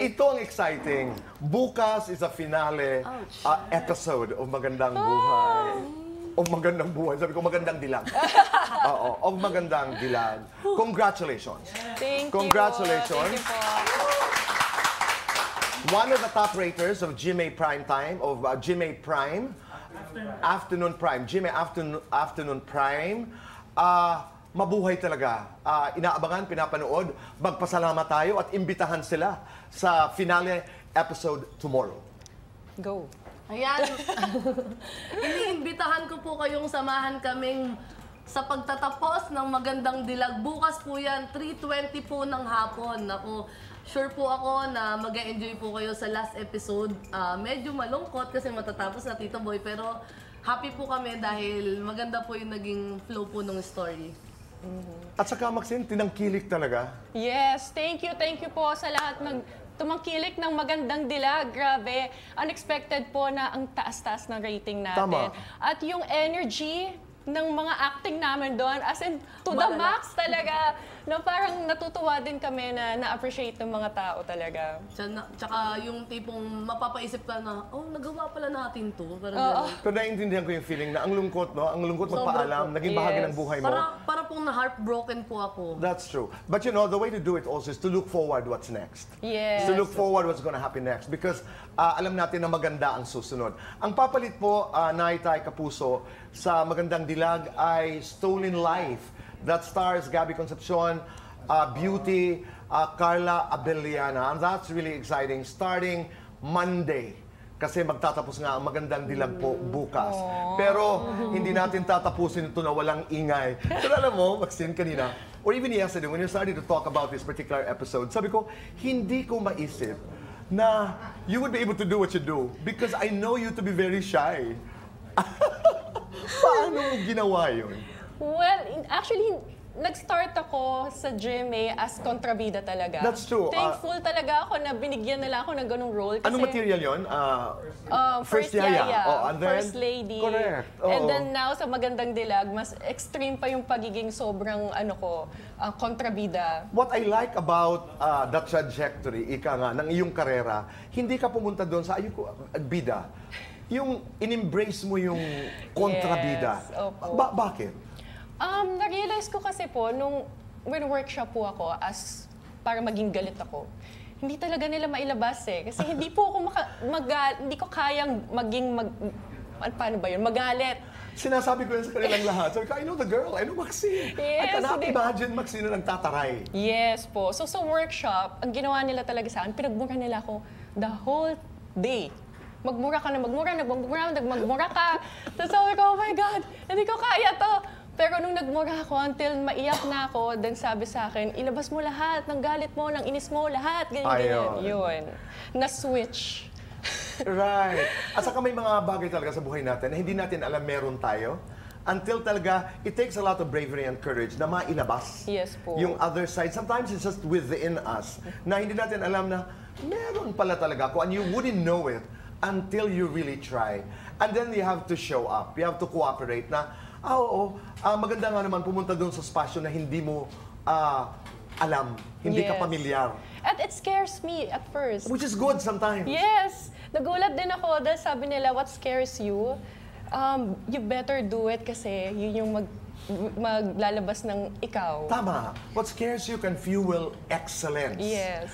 Ito ang exciting. Bukas is a finale episode of Magandang Buhay. Of Magandang Buhay. Sabi ko, Magandang Dilag. Oo, of Magandang Dilag. Congratulations. Thank you. Congratulations. Thank you po. One of the top raters of GMA Prime Time, of GMA Prime, Afternoon Prime, GMA Afternoon Prime, mabuhay talaga. Inaabangan, pinapanood, magpasalamat tayo at imbitahan sila sa finale episode tomorrow. Go. Ayan. Iniimbitahan ko po kayong samahan kaming sa pagtatapos ng Magandang Dilag. Bukas po yan, 3:20 po ng hapon. Ako, sure po ako na mag-enjoy po kayo sa last episode. Medyo malungkot kasi matatapos na Tito Boy, pero happy po kami dahil maganda po yung naging flow po ng story. At saka, Maxine, tinangkilik talaga. Yes, thank you po sa lahat tumangkilik ng Magandang Dilag. Grabe, unexpected po na ang taas-taas ng rating natin. Tama. At yung energy ng mga acting namin doon, as in, to the max talaga. No, parang natutuwa din kami na na-appreciate ng mga tao talaga. Tsaka yung tipong mapapaisip ka na, oh, nagawa pala natin to. Parang ganun. Pero naiintindihan ko yung feeling na ang lungkot, no? Ang lungkot magpaalam, naging bahagi ng buhay mo. Para pong na-heartbroken po ako. That's true. But you know, the way to do it also is to look forward what's next. Yes. To look forward what's gonna happen next. Because alam natin na maganda ang susunod. Ang papalit po, Naitay Kapuso, sa Magandang Dilag ay Stolen Life. That stars Gabby Concepcion, Beauty, Carla Abellana. And that's really exciting. Starting Monday. Kasi magtatapos nga ang Magandang Dilag po bukas. Pero hindi natin tatapusin ito na walang ingay. Pero alam mo, Maxine, kanina, or even yesterday, when you started to talk about this particular episode, sabi ko, hindi ko maisip na you would be able to do what you do because I know you to be very shy. Paano mo ginawa yun? Well, actually, nag-start ako sa GMA as kontrabida talaga. That's true. Thankful talaga ako na binigyan nila ako ng ganung role. Kasi, Anong material yun? First Yaya, and then, First Lady. Correct. And then now sa Magandang Dilag, mas extreme pa yung pagiging sobrang kontrabida. What I like about the trajectory, ika nga, ng iyong karera, hindi ka pumunta doon sa bida. Yung in-embrace mo yung kontrabida. Yes, opo. Bakit? Na-realize ko kasi po, nung workshop po ako para maging galit ako, hindi talaga nila mailabas eh. Kasi hindi po ako hindi ko kayang paano ba yun, magalit. Sinasabi ko yun sa kanilang lahat. Sabi ko, I know the girl, I know Maxine. Yes, I cannot imagine Maxine na nagtataray. Yes po. So sa workshop, ang ginawa nila talaga sa akin, pinagmura nila ako the whole day. Magmura ka. Tapos sabi ko, oh my God, hindi ko kaya to. Pero nung nagmura ako, until maiyak na ako, then sabi sa akin, ilabas mo lahat, ng galit mo, ng inis mo, lahat, ganyan. Yun. Na-switch. Right. At saka may mga bagay talaga sa buhay natin na hindi natin alam meron tayo. Until talaga, it takes a lot of bravery and courage na mailabas. Yes po. Yung other side. Sometimes it's just within us na hindi natin alam na meron pala talaga ako and you wouldn't know it until you really try. And then you have to show up. You have to cooperate na, maganda nga naman pumunta doon sa spasyo na hindi mo alam, hindi ka pamilyar. At it scares me at first. Which is good sometimes. Yes! Nagulat din ako dahil sabi nila, what scares you? You better do it kasi yun yung maglalabas ng ikaw. Tama. What scares you can fuel excellence. Yes.